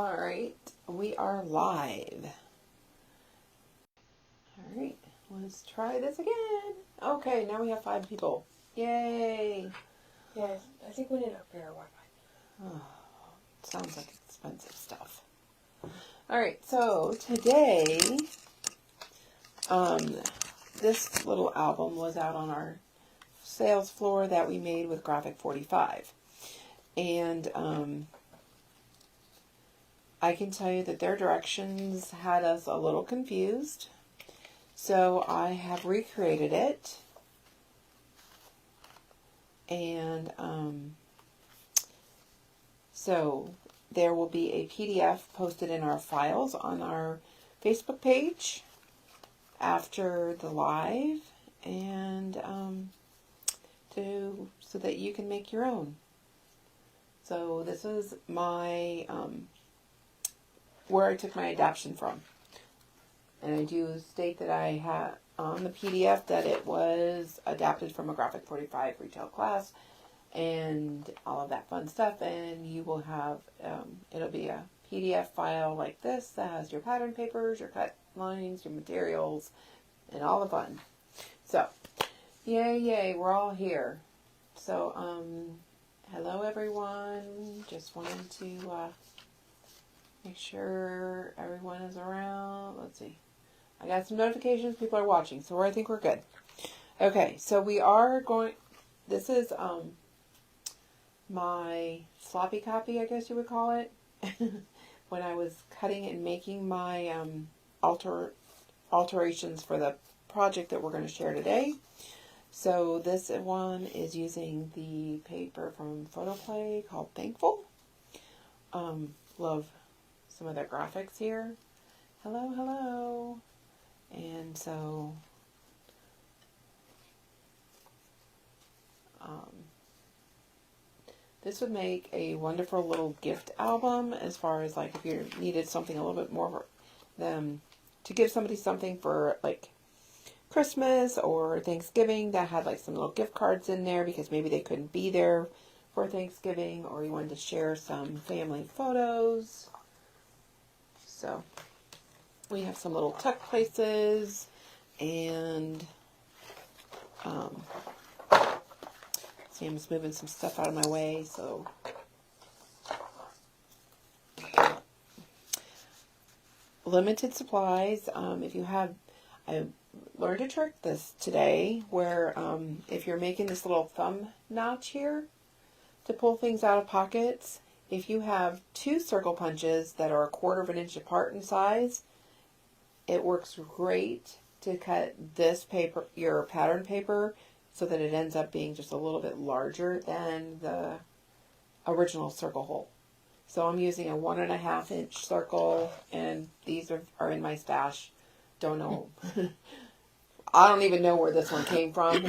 All right, we are live. All right, let's try this again. Okay, now we have 5 people. Yay! Yes, I think we need a better Wi-Fi. Oh, sounds like expensive stuff. All right, so today, this little album was out on our sales floor that we made with Graphic 45, and I can tell you that their directions had us a little confused. So I have recreated it. And so there will be a PDF posted in our files on our Facebook page after the live, and so that you can make your own. So this is my where I took my adaptation from. And I do state that I had on the PDF that it was adapted from a Graphic 45 retail class and all of that fun stuff. And you will have, it'll be a PDF file like this that has your pattern papers, your cut lines, your materials, and all the fun. So, yay, we're all here. So, hello everyone. Just wanted to make sure everyone is around. Let's see. I got some notifications. People are watching, so I think we're good. Okay, so we are going. This is my sloppy copy, I guess you would call it. When I was cutting and making my alterations for the project that we're going to share today. So this one is using the paper from Photoplay called Thankful. Love some of their graphics here. Hello. And so, this would make a wonderful little gift album as far as like if you needed something a little bit more for them to give somebody something for like Christmas or Thanksgiving that had like some little gift cards in there because maybe they couldn't be there for Thanksgiving, or you wanted to share some family photos. So we have some little tuck places, and see, I'm just moving some stuff out of my way. So limited supplies. If you have, I learned a trick this today where if you're making this little thumb notch here to pull things out of pockets, if you have 2 circle punches that are 1/4 of an inch apart in size, it works great to cut this paper, your pattern paper, so that it ends up being just a little bit larger than the original circle hole. So I'm using a 1.5 inch circle, and these are in my stash. Don't know. I don't even know where this one came from.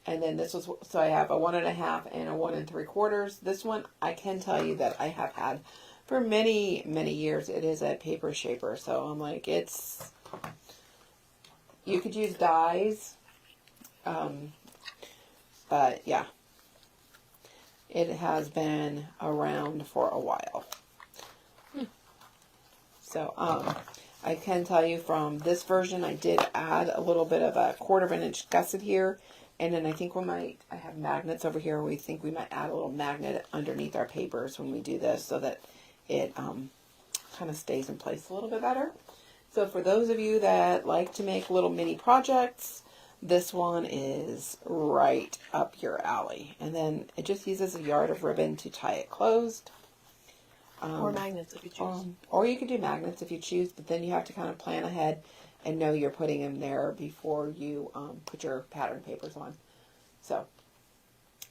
And then this was, so I have a 1.5 and a 1 3/4. This one, I can tell you that I have had for many, many years. It is a paper shaper. So I'm like, you could use dies. But yeah, it has been around for a while. So, I can tell you from this version, I did add a little bit of a 1/4 of an inch gusset here. And then I think I have magnets over here. We think we might add a little magnet underneath our papers when we do this so that it kind of stays in place a little bit better. So for those of you that like to make little mini projects, this one is right up your alley. And then it just uses a yard of ribbon to tie it closed. Or magnets if you choose. Or you could do magnets if you choose, but then you have to kind of plan ahead and know you're putting them there before you put your pattern papers on. So,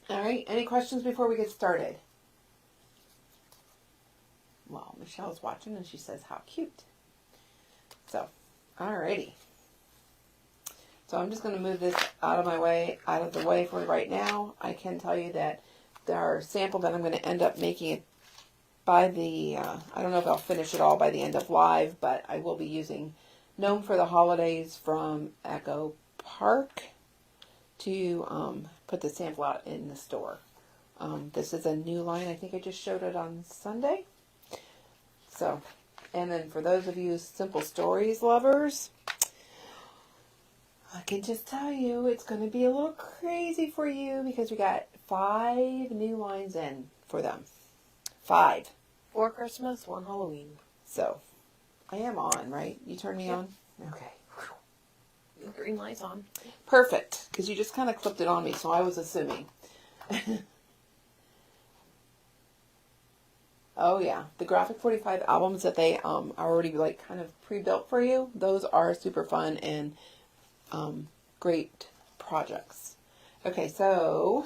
all right. Any questions before we get started? Well, Michelle's watching and she says, how cute. So, all righty. So I'm just going to move this out of the way for right now. I can tell you that our sample that I'm going to end up making it by the, I don't know if I'll finish it all by the end of live, but I will be using Gnome for the Holidays from Echo Park to put the sample out in the store. This is a new line. I think I just showed it on Sunday. So, and then for those of you Simple Stories lovers, I can just tell you it's going to be a little crazy for you because we got 5 new lines in for them. 5. 4 Christmas, 1 Halloween. So, I am on, right? You turn me on? Okay. The green light's on. Perfect, because you just kind of clipped it on me, so I was assuming. Oh yeah, the Graphic 45 albums that they are already like kind of pre-built for you, those are super fun and great projects. Okay, so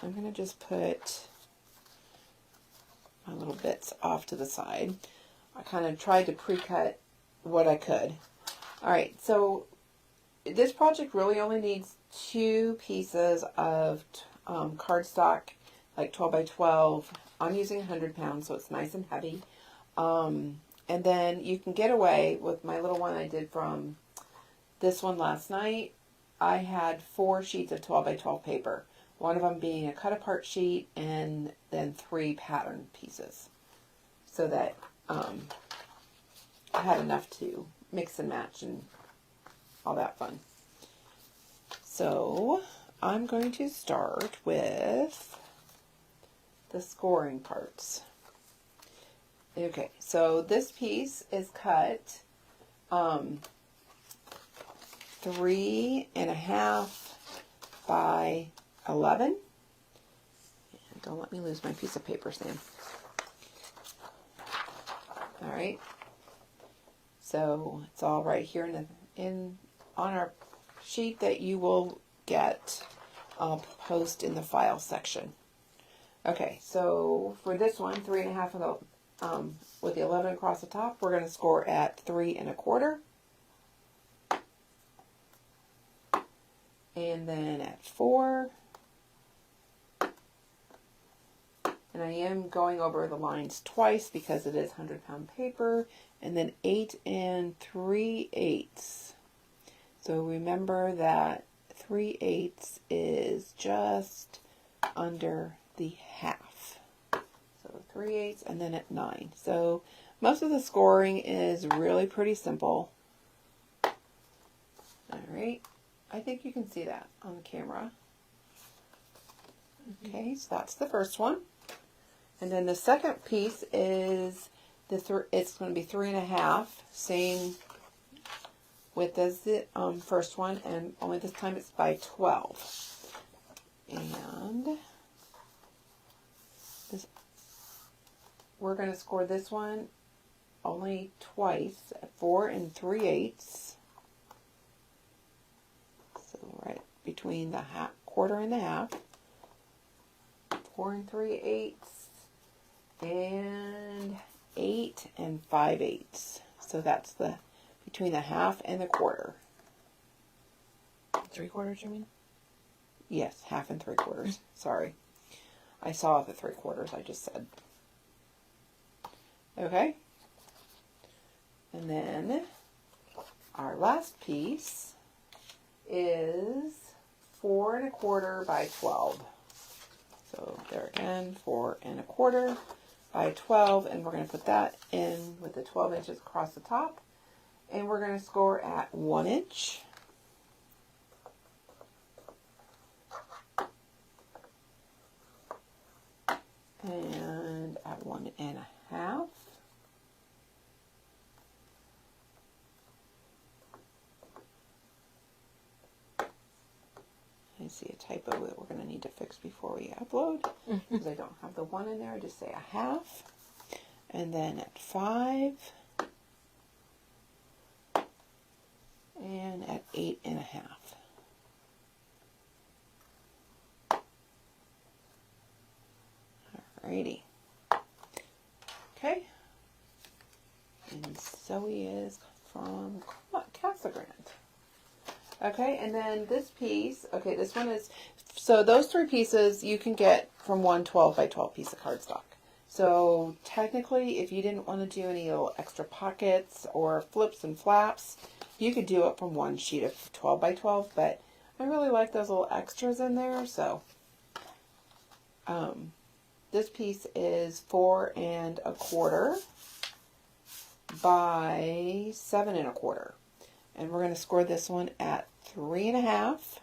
I'm going to just put my little bits off to the side. I kind of tried to pre-cut what I could. Alright, so this project really only needs 2 pieces of cardstock, like 12 by 12. I'm using 100 pounds, so it's nice and heavy. And then you can get away with my little one I did from this one last night. I had 4 sheets of 12 by 12 paper. One of them being a cut apart sheet and then 3 pattern pieces. So that I had enough to mix and match and all that fun. So I'm going to start with the scoring parts. Okay, so this piece is cut 3.5 by 11. And don't let me lose my piece of paper, Sam. All right. So it's all right here on our sheet that you will get. I'll post in the file section. Okay, so for this one, 3.5 with the 11 across the top, we're going to score at 3.25. And then at 4. And I am going over the lines twice because it is 100-pound paper. And then 8 3/8. So remember that 3/8 is just under the half. So 3/8 and then at 9. So most of the scoring is really pretty simple. Alright, I think you can see that on the camera. Okay, so that's the first one. And then the second piece is it's going to be 3.5, same width as the first one, and only this time it's by 12. And we're going to score this one only twice at 4 3/8. So right between the quarter and the half. 4 3/8 and 8 5/8. So that's the between the half and the quarter. 3/4, you mean? Yes, half and 3/4. Sorry. I saw the 3/4, I just said. Okay. And then our last piece is 4.25 by 12. So there again, 4.25 by 12, and we're going to put that in with the 12 inches across the top, and we're going to score at 1 inch. And at 1.5. I see a typo that we're going to need to fix before we upload, because I don't have the 1 in there. I just say 1/2. And then at 5. And at 8.5. Alrighty. Okay. And Zoe is from Casa Grande. Okay, and then this piece, okay, this one is, so those 3 pieces you can get from one 12 by 12 piece of cardstock. So technically, if you didn't want to do any little extra pockets or flips and flaps, you could do it from one sheet of 12 by 12, but I really like those little extras in there, so this piece is 4 1/4 by 7 1/4. And we're going to score this one at 3 1/2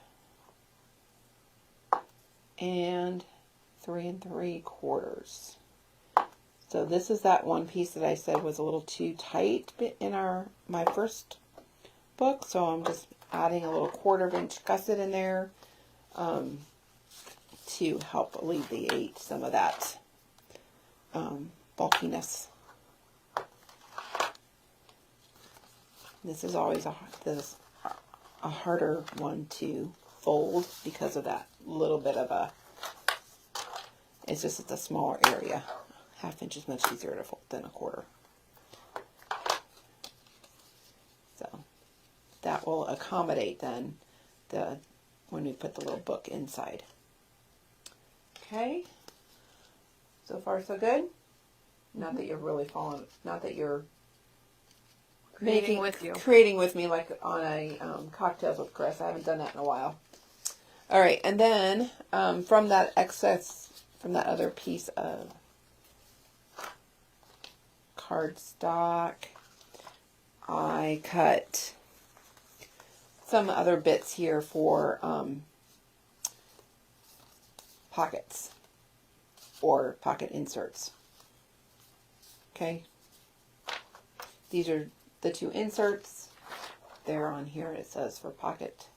and 3 3/4. So this is that one piece that I said was a little too tight in my first book. So I'm just adding a little 1/4 inch gusset in there to help alleviate some of that bulkiness. This is always a harder one to fold because of that little bit of it's a smaller area. 1/2 inch is much easier to fold than 1/4. So that will accommodate then when we put the little book inside. Okay. So far so good. Not that you're really not that you're Creating with you. Creating with me like on a Cocktails with Chris. I haven't done that in a while. All right, and then from that other piece of cardstock, I cut some other bits here for pockets or pocket inserts. Okay, these are the 2 inserts. They're on here. It says for pocket,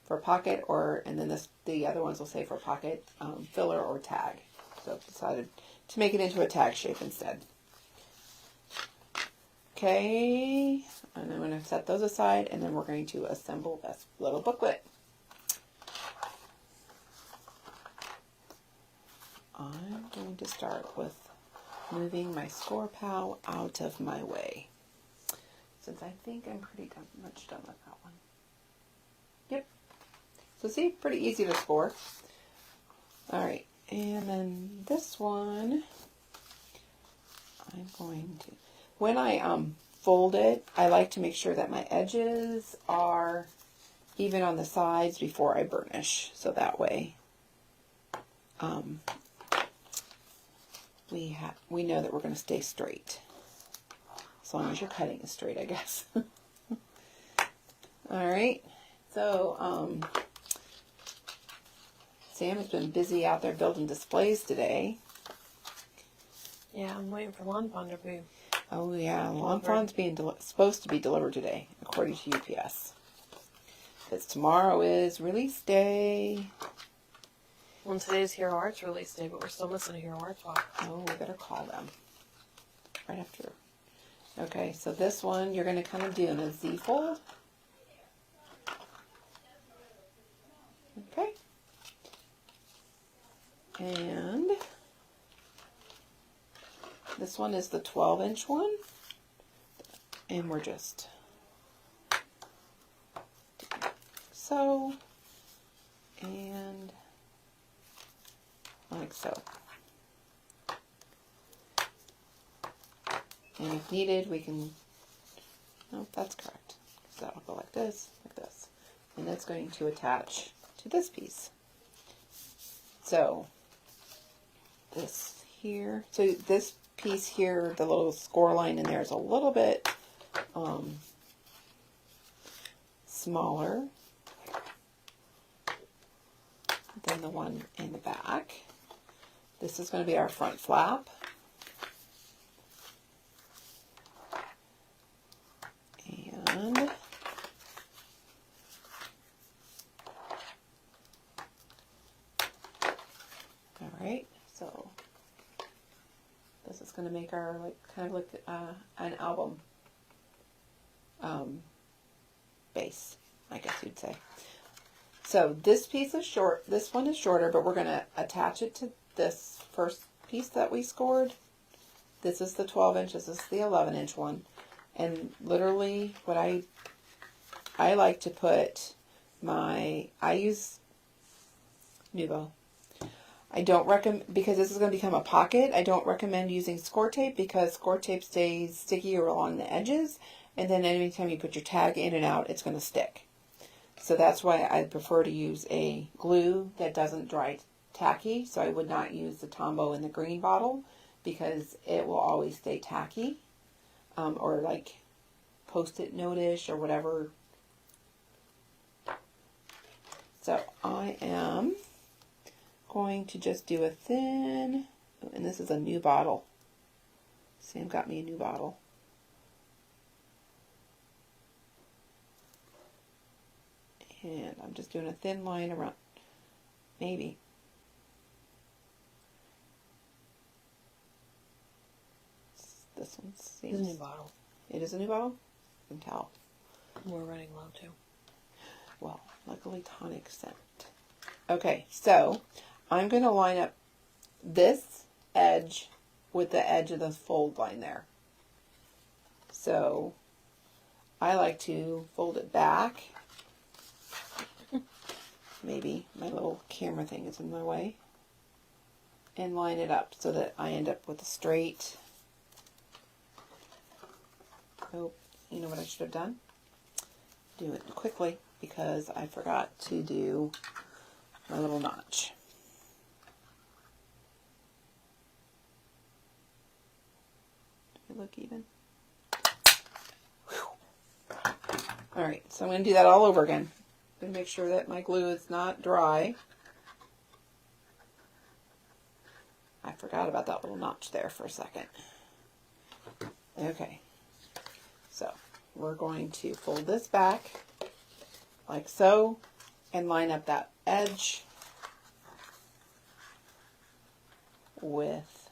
and then the other ones will say for pocket filler or tag. So I've decided to make it into a tag shape instead. Okay, and I'm going to set those aside, and then we're going to assemble this little booklet. I'm going to start with moving my score pal out of my way, since I think I'm pretty much done with that one. Yep. So see, pretty easy to score. All right, and then this one, I'm going to, when I fold it, I like to make sure that my edges are even on the sides before I burnish, so that way we know that we're going to stay straight. As long as your cutting is straight, I guess. All right. So Sam has been busy out there building displays today. Yeah, I'm waiting for Lawn Fawn to be. Oh yeah, Lawn Fawn's being supposed to be delivered today, according to UPS. Because tomorrow is release day. Well, today's Hero Arts release day, but we're still missing a Hero Arts box. Oh, we better call them right after. Okay, so this one you're going to kind of do in a Z fold. Okay. And this one is the 12-inch one. And we're just so, and like so. And if needed, we can, no, that's correct. So that'll go like this. And that's going to attach to this piece. So this here, so this piece here, the little score line in there is a little bit smaller than the one in the back. This is going to be our front flap. And all right, so this is going to make our kind of an album base, I guess you'd say. So this piece is short. This one is shorter, but we're going to attach it to this first piece that we scored. This is the 12-inch. This is the 11-inch one. And literally, what I like to put I use Nuvo. I don't recommend, because this is going to become a pocket, I don't recommend using score tape, because score tape stays sticky along the edges, and then anytime you put your tag in and out, it's going to stick. So that's why I prefer to use a glue that doesn't dry tacky, so I would not use the Tombow in the green bottle because it will always stay tacky, or like Post-it notish or whatever. So I am going to just do a thin, and this is a new bottle. Sam got me a new bottle. And I'm just doing a thin line around, maybe. This one seems... It's a new bottle. It is a new bottle? I can tell. We're running low too. Well, luckily tonic scent. Okay, so I'm going to line up this edge with the edge of the fold line there. So I like to fold it back. Maybe my little camera thing is in my way. And line it up so that I end up with a straight. Oh, you know what I should have done? Do it quickly because I forgot to do my little notch. Does it look even? Whew. All right, so I'm going to do that all over again. I'm going to make sure that my glue is not dry. I forgot about that little notch there for a second. Okay, so we're going to fold this back like so and line up that edge with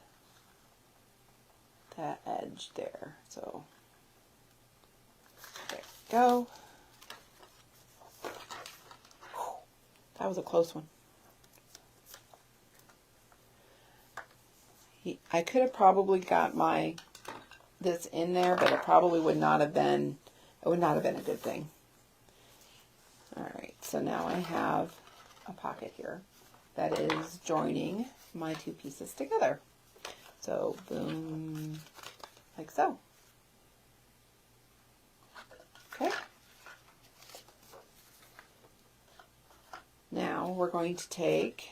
that edge there. So there we go. That was a close one. I could have probably got this in there, but it probably would not have been, it would not have been a good thing. Alright, so now I have a pocket here that is joining my two pieces together. So, boom, like so. Okay. Now we're going to take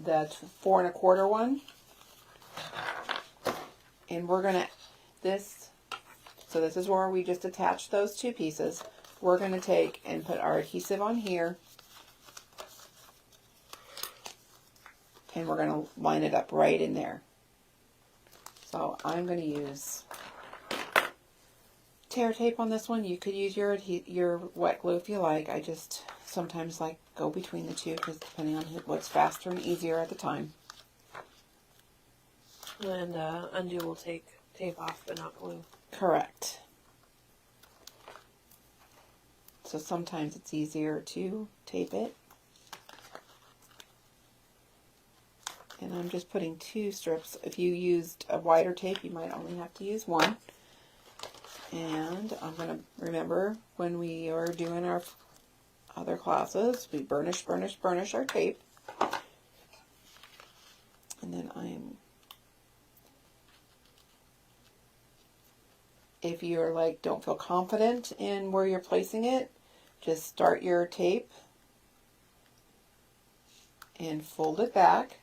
the 4 1/4 one, and we're going to, so this is where we just attach those two pieces. We're going to take and put our adhesive on here, and we're going to line it up right in there. So I'm going to use tear tape on this one. You could use your wet glue if you like. I just sometimes like go between the two because depending on what's faster and easier at the time. And undo will take tape off, but not glue. Correct. So sometimes it's easier to tape it. And I'm just putting 2 strips. If you used a wider tape, you might only have to use 1. And I'm going to remember when we are doing our other classes, we burnish our tape. And then if you're like, don't feel confident in where you're placing it, just start your tape and fold it back.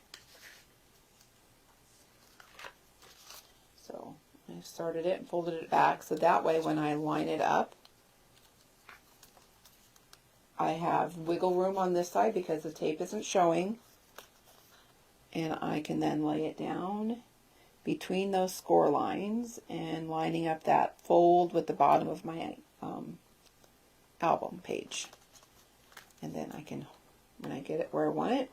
So I started it and folded it back, so that way when I line it up, I have wiggle room on this side because the tape isn't showing, and I can then lay it down between those score lines and lining up that fold with the bottom of my album page. And then I can, when I get it where I want it,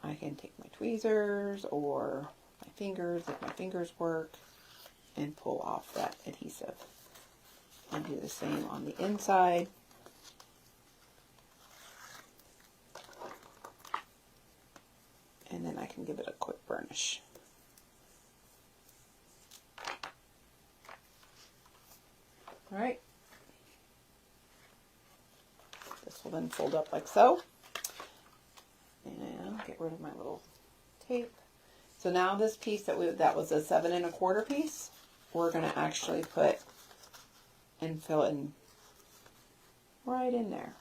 I can take my tweezers or my fingers, if my fingers work, and pull off that adhesive. And do the same on the inside. And then I can give it a quick burnish. Alright. This will then fold up like so. And get rid of my little tape. So now this piece that was a 7 1/4 piece, we're going to actually put and fill in right in there.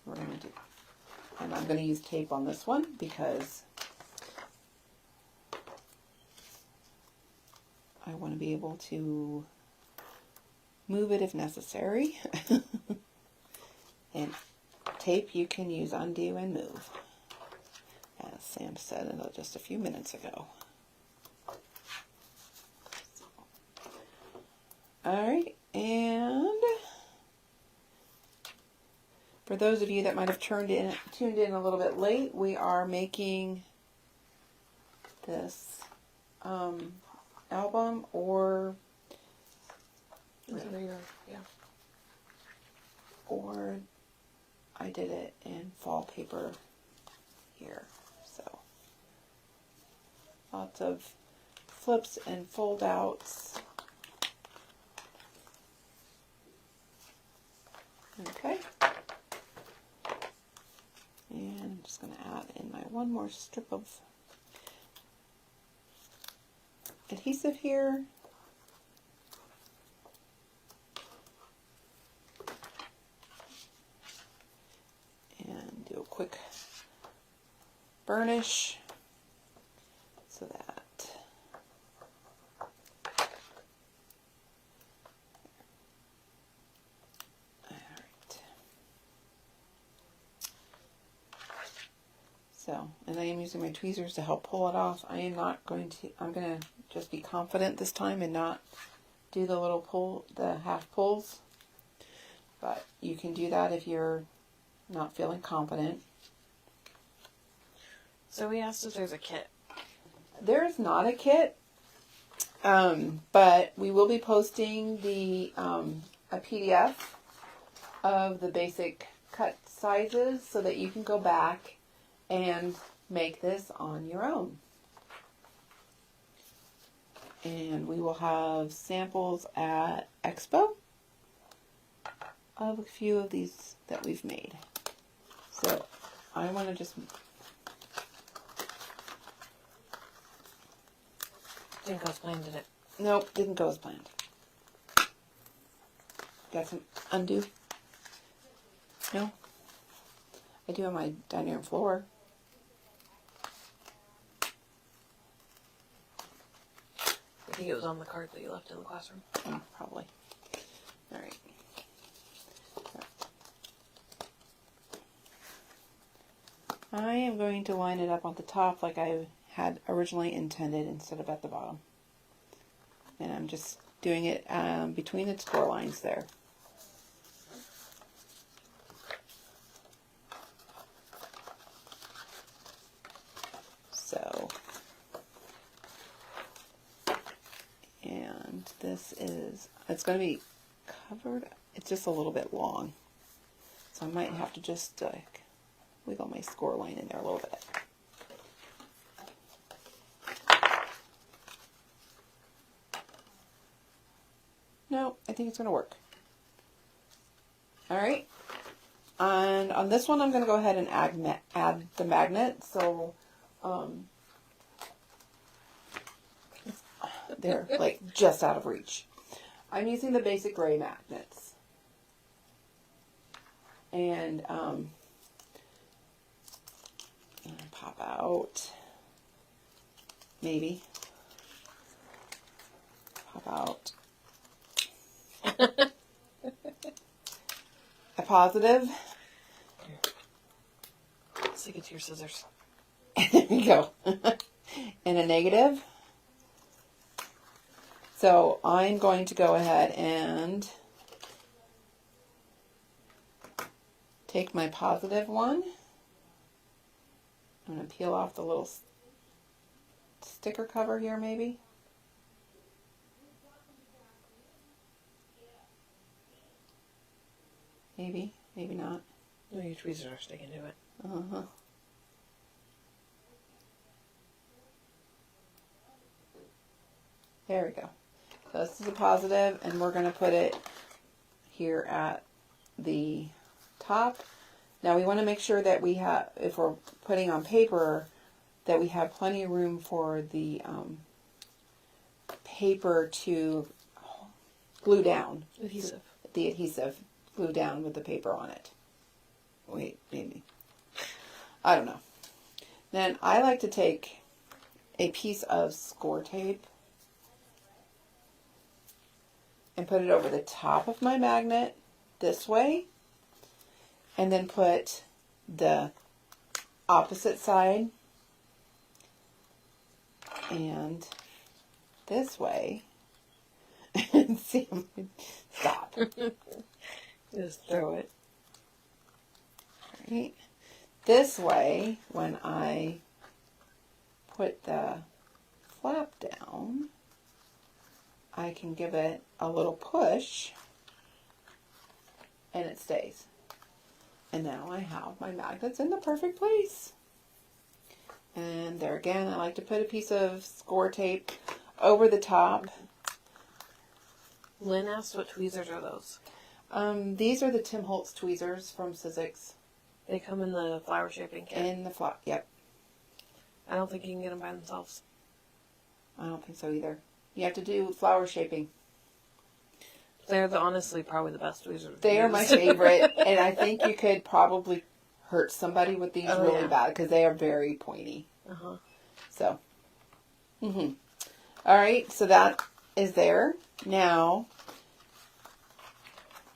we're going to do. And I'm going to use tape on this one because I want to be able to move it if necessary. And tape you can use undo and move, as Sam said just a few minutes ago. Alright, and for those of you that might have tuned in a little bit late, we are making this album, or I did it in fall paper here. So lots of flips and fold outs. Okay. And I'm just going to add in my one more strip of adhesive here. And do a quick burnish so that so, and I am using my tweezers to help pull it off. I'm going to just be confident this time and not do the little the half pulls. But you can do that if you're not feeling confident. So we asked if there's a kit. There's not a kit, but we will be posting a PDF of the basic cut sizes so that you can go back and make this on your own. And we will have samples at Expo of a few of these that we've made. So I want to just... Didn't go as planned, did it? Nope, didn't go as planned. Got some undo? No? I do on my dining room floor. I think it was on the card that you left in the classroom. Probably. Alright. I am going to line it up on the top like I had originally intended instead of at the bottom. And I'm just doing it between the score lines there. So, and this is, it's going to be covered, it's just a little bit long. So I might have to just wiggle my score line in there a little bit. No, I think it's going to work. Alright. And on this one, I'm going to go ahead and add the magnet. So, they're like just out of reach. I'm using the basic gray magnets. And, pop out. Maybe. Pop out. A positive. Stick it to your scissors. There you go. And a negative. So I'm going to go ahead and take my positive one. I'm going to peel off the little sticker cover here maybe. Maybe, maybe not. No, your tweezers are sticking to it. Uh-huh. There we go. So this is a positive, and we're going to put it here at the top. Now we want to make sure that we have, if we're putting on paper, that we have plenty of room for the paper to glue down. Adhesive. The adhesive glue down with the paper on it. Wait, maybe. I don't know. Then I like to take a piece of score tape and put it over the top of my magnet this way, and then put the opposite side and this way. And see, stop. Just throw it. Right. This way, when I put the flap down, I can give it a little push and it stays. And now I have my magnets in the perfect place. And there again, I like to put a piece of score tape over the top. Lynn asked what tweezers are those? These are the Tim Holtz tweezers from Sizzix. They come in the flower shaping kit. In the flap, yep. I don't think you can get them by themselves. I don't think so either. You have to do flower shaping. They're honestly probably the best tweezers. They are my favorite, and I think you could probably hurt somebody with these really bad because they are very pointy. Uh-huh. So, all right, so that is there. Now,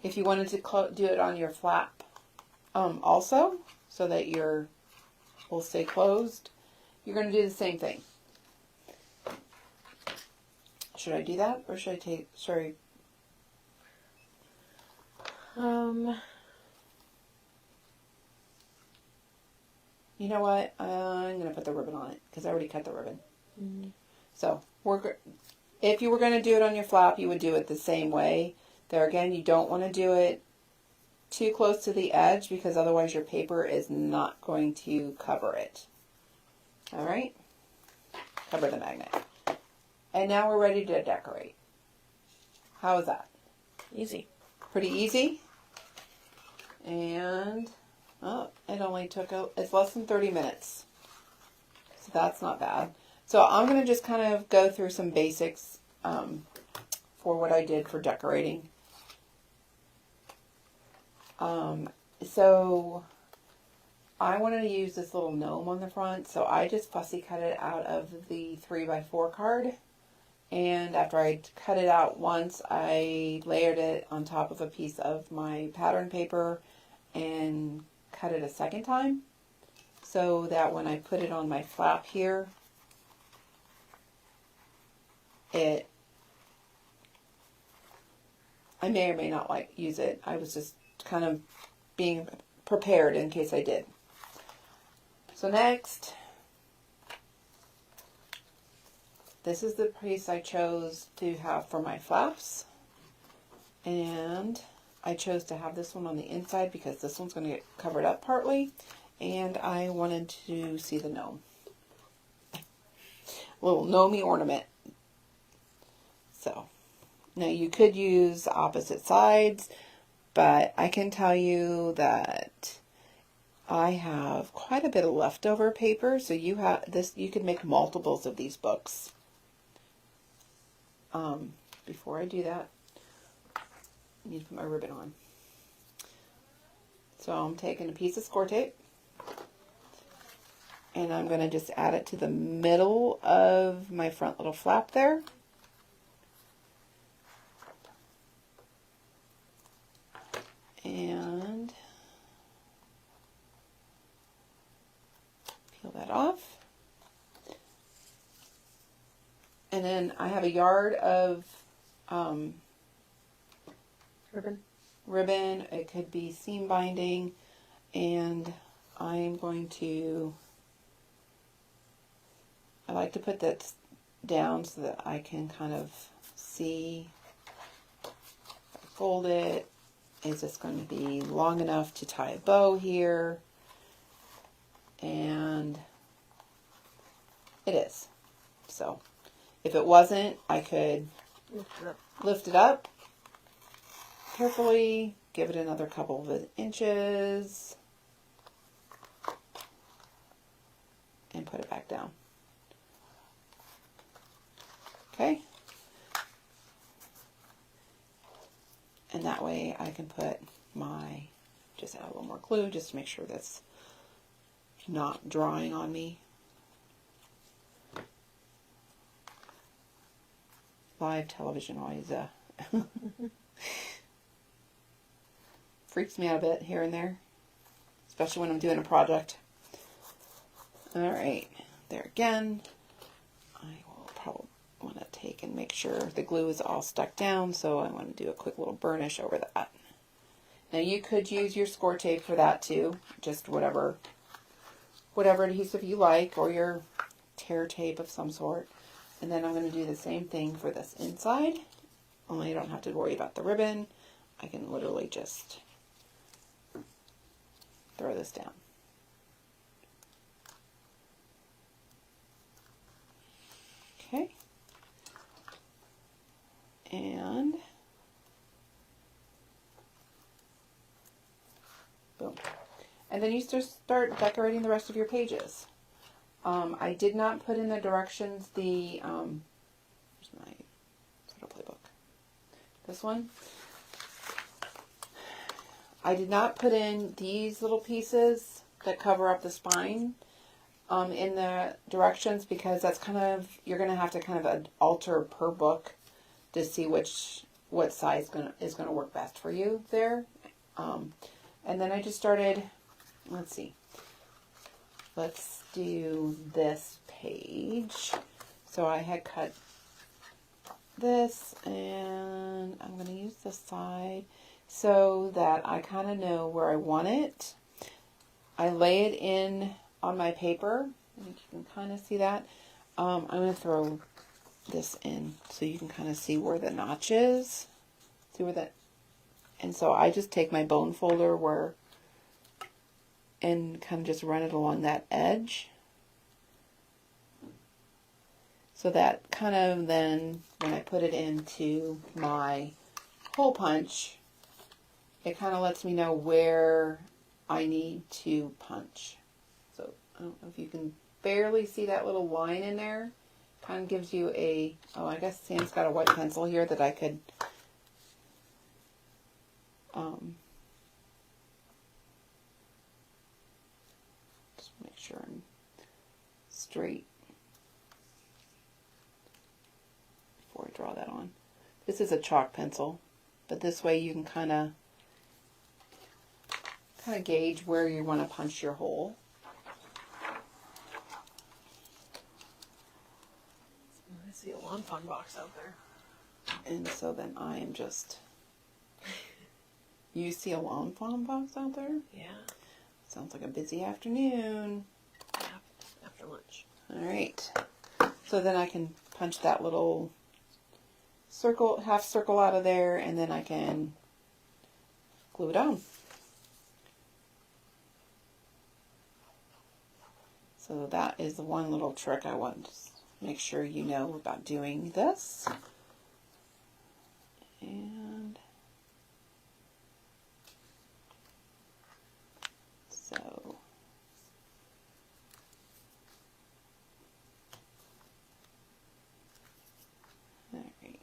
if you wanted to do it on your flap also, so that your will stay closed, you're going to do the same thing. Should I do that, or should I take, sorry? You know what? I'm going to put the ribbon on it, because I already cut the ribbon. Mm-hmm. So, if you were going to do it on your flap, you would do it the same way. There again, you don't want to do it too close to the edge, because otherwise your paper is not going to cover it. All right? Cover the magnet. And now we're ready to decorate. How is that? Easy. Pretty easy. And, it only took, it's less than 30 minutes. So that's not bad. So I'm going to just kind of go through some basics for what I did for decorating. So I wanted to use this little gnome on the front, so I just fussy cut it out of the 3x4 card. And after I cut it out once, I layered it on top of a piece of my pattern paper and cut it a second time, so that when I put it on my flap here, I may or may not use it. I was just kind of being prepared in case I did. So next, this is the piece I chose to have for my flaps. And I chose to have this one on the inside because this one's going to get covered up partly. And I wanted to see the gnome. Little gnomey ornament. So, now you could use opposite sides, but I can tell you that I have quite a bit of leftover paper, so you could make multiples of these books. Before I do that, I need to put my ribbon on. So I'm taking a piece of score tape, and I'm going to just add it to the middle of my front little flap there. And peel that off. And then I have a yard of ribbon. It could be seam binding, and I'm going to, I like to put that down so that I can kind of see. Fold it. Is this going to be long enough to tie a bow here? And it is. So if it wasn't, I could lift it up carefully, give it another couple of inches, and put it back down. Okay. And that way I can put my just add a little more glue just to make sure that's not drying on me. Live television always freaks me out a bit here and there, especially when I'm doing a project. Alright, there again. I will probably want to take and make sure the glue is all stuck down, so I want to do a quick little burnish over that. Now you could use your score tape for that too, just whatever adhesive you like, or your tear tape of some sort. And then I'm going to do the same thing for this inside, only I don't have to worry about the ribbon. I can literally just throw this down. Okay. And boom. And then you just start decorating the rest of your pages. I did not put in the directions the, where's my Photoplay book? This one. I did not put in these little pieces that cover up the spine in the directions, because that's kind of, you're going to have to kind of alter per book to see what size is going to work best for you there. And then I just started, let's see, let's do this page. So I had cut this, and I'm going to use this side so that I kind of know where I want it. I lay it in on my paper. I think you can kind of see that. I'm going to throw this in so you can kind of see where the notch is. See where that, and so I just take my bone folder and kind of just run it along that edge. So that kind of then, when I put it into my hole punch, it kind of lets me know where I need to punch. So I don't know if you can barely see that little line in there. Kind of gives you a, oh, I guess Sam's got a white pencil here that I could just make sure I'm straight before I draw that on. This is a chalk pencil, but this way you can kind of gauge where you want to punch your hole. I see a lawn fawn box out there. And so then I am just, you see a lawn fawn box out there? Yeah. Sounds like a busy afternoon. Yeah, after lunch. Alright. So then I can punch that little circle, half circle out of there, and then I can glue it on. So that is the one little trick I want to make sure you know about doing this. And so alright.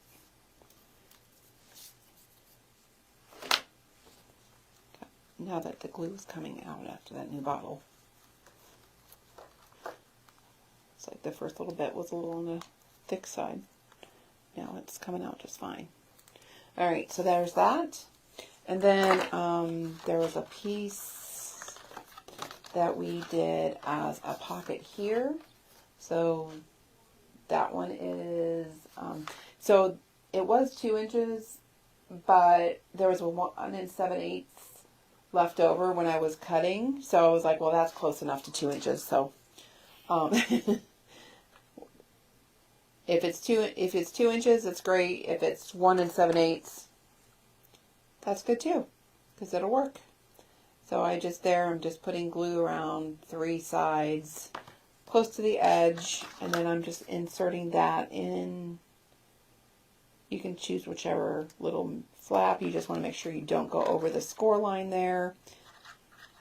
Now that the glue is coming out after that new bottle. It's like the first little bit was a little on the thick side. Now it's coming out just fine. Alright, so there's that. And then there was a piece that we did as a pocket here. So that one is, so it was 2 inches, but there was a 1 7/8 left over when I was cutting. So I was like, well, that's close enough to 2 inches. So if it's 2 inches, it's great. If it's 1 7/8, that's good too, because it'll work. So I'm just putting glue around 3 sides, close to the edge, and then I'm just inserting that in. You can choose whichever little flap. You just want to make sure you don't go over the score line there.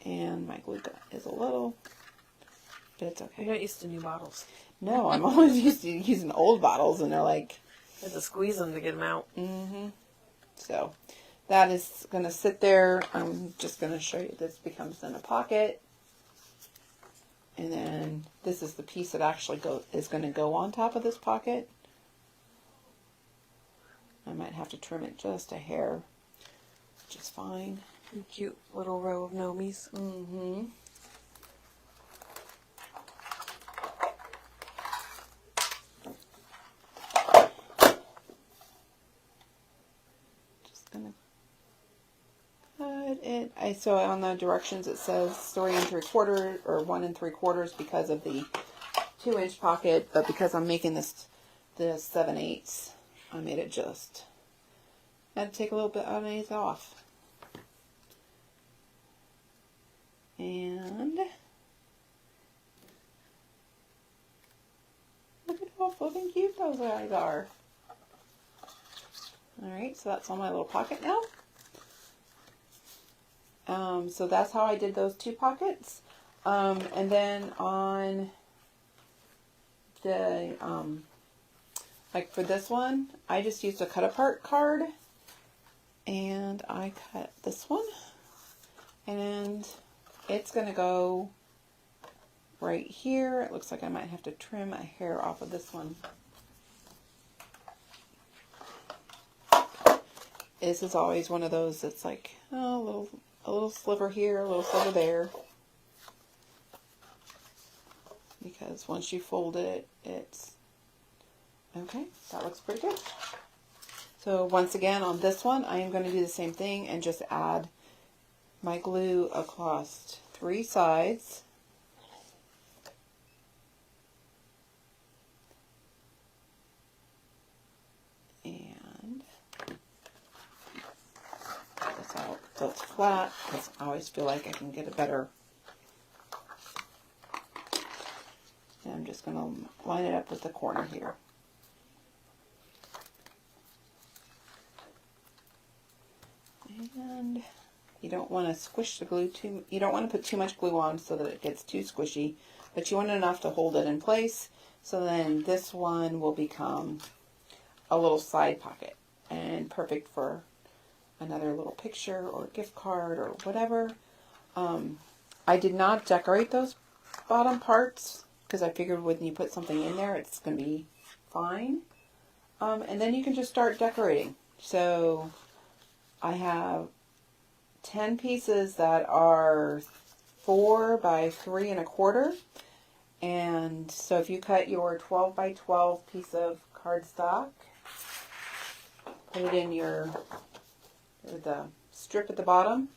And my glue gun is a little, but it's okay. You're not used to new bottles. No, I'm always used to using old bottles, and they're like, I had to squeeze them to get them out. mm-hmm. So that is going to sit there. I'm just going to show you this becomes in a pocket. And then this is the piece that actually is going to go on top of this pocket. I might have to trim it just a hair, which is fine. Cute little row of nomies. Mm-hmm. Just gonna cut it. So on the directions it says 3 3/4 or 1 3/4 because of the 2-inch pocket, but because I'm making this 7/8, I made it just. Had to take a little bit of these off. And look at how flipping cute those guys are. Alright, so that's on my little pocket now. So that's how I did those 2 pockets. And then on the, like for this one, I just used a cut apart card. And I cut this one. And it's going to go right here. It looks like I might have to trim a hair off of this one. This is always one of those that's like, oh, a little sliver here, a little sliver there. Because once you fold it, it's okay. That looks pretty good. So once again on this one, I am going to do the same thing and just add my glue across 3 sides. And this out so it's flat, because I always feel like I can get a better. And I'm just going to line it up with the corner here. And you don't want to squish the glue you don't want to put too much glue on so that it gets too squishy, but you want enough to hold it in place. So then this one will become a little side pocket and perfect for another little picture or gift card or whatever. I did not decorate those bottom parts because I figured when you put something in there, it's going to be fine. And then you can just start decorating. So I have 10 pieces that are 4 by 3 1/4. And so if you cut your 12 by 12 piece of cardstock, put it in the strip at the bottom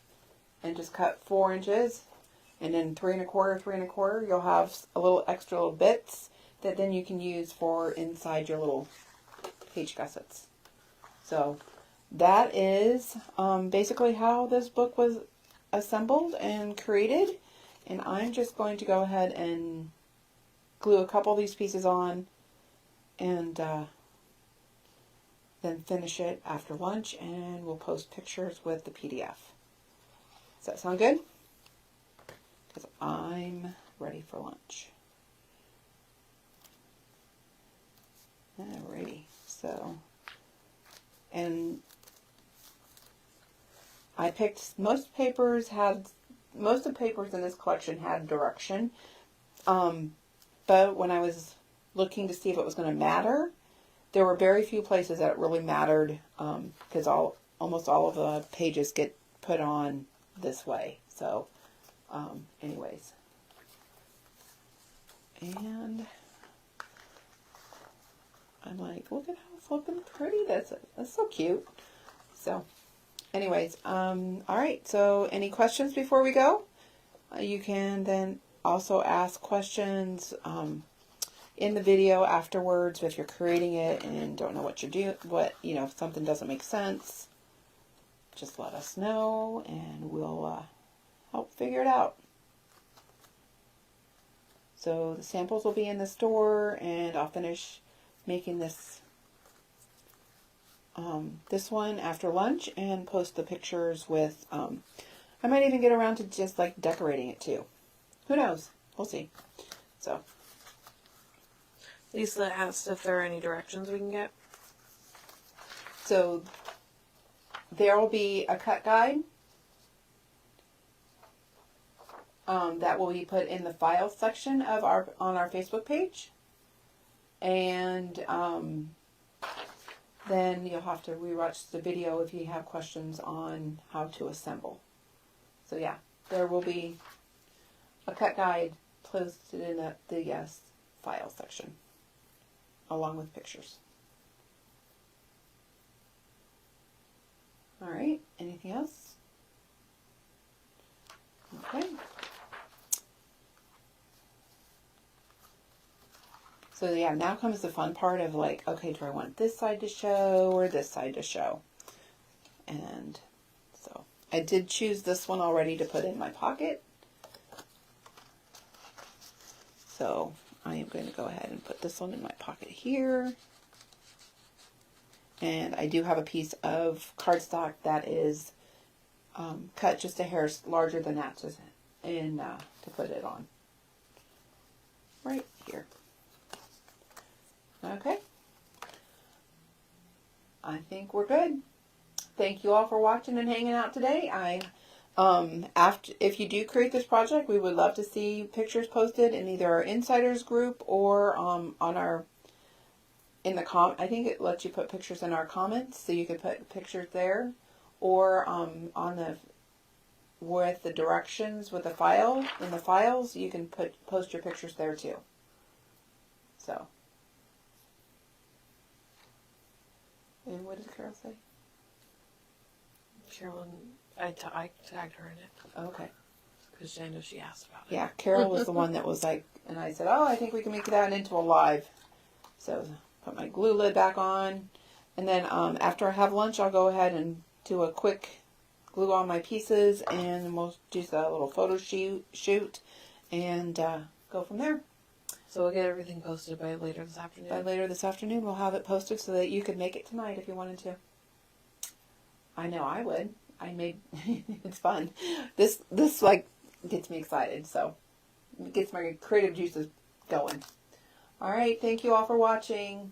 and just cut 4 inches, and then 3 1/4, 3 1/4, you'll have a little extra little bits that then you can use for inside your little page gussets. So that is basically how this book was assembled and created. And I'm just going to go ahead and glue a couple of these pieces on and then finish it after lunch, and we'll post pictures with the PDF. Does that sound good? Because I'm ready for lunch. Alrighty, so, and I picked, most of the papers in this collection had direction, but when I was looking to see if it was going to matter, there were very few places that it really mattered, because almost all of the pages get put on this way. So, anyways, and I'm like, look at how flippin' pretty this is. That's so cute. So, anyways, all right. So, any questions before we go? You can then also ask questions in the video afterwards if you're creating it and don't know what you're doing. If something doesn't make sense, just let us know and we'll help figure it out. So the samples will be in the store, and I'll finish making this one after lunch and post the pictures with, I might even get around to just like decorating it too. Who knows? We'll see. So Lisa asked if there are any directions we can get. So there will be a cut guide that will be put in the files section of on our Facebook page, and then you'll have to rewatch the video if you have questions on how to assemble. So yeah, there will be a cut guide posted in the file section, along with pictures. All right, anything else? Okay. So yeah, now comes the fun part of like, okay, do I want this side to show or this side to show? And so I did choose this one already to put in my pocket. So I am going to go ahead and put this one in my pocket here. And I do have a piece of cardstock that is cut just a hair larger than that to put it on. Right here. Okay. I think we're good. Thank you all for watching and hanging out today. If you do create this project, we would love to see pictures posted in either our insiders group or on our I think it lets you put pictures in our comments, so you can put pictures there, or with the directions with the file in the files, you can post your pictures there too. So. And what did Carol say? Carolyn, I tagged her in it. Okay. Because I know she asked about it. Yeah, Carol was the one that was like, and I said, oh, I think we can make that into a live. So put my glue lid back on. And then after I have lunch, I'll go ahead and do a quick glue on my pieces. And we'll do a little photo shoot and go from there. So we'll get everything posted by later this afternoon. By later this afternoon, we'll have it posted so that you could make it tonight if you wanted to. I know I would. It's fun. This like gets me excited, so it gets my creative juices going. All right, thank you all for watching.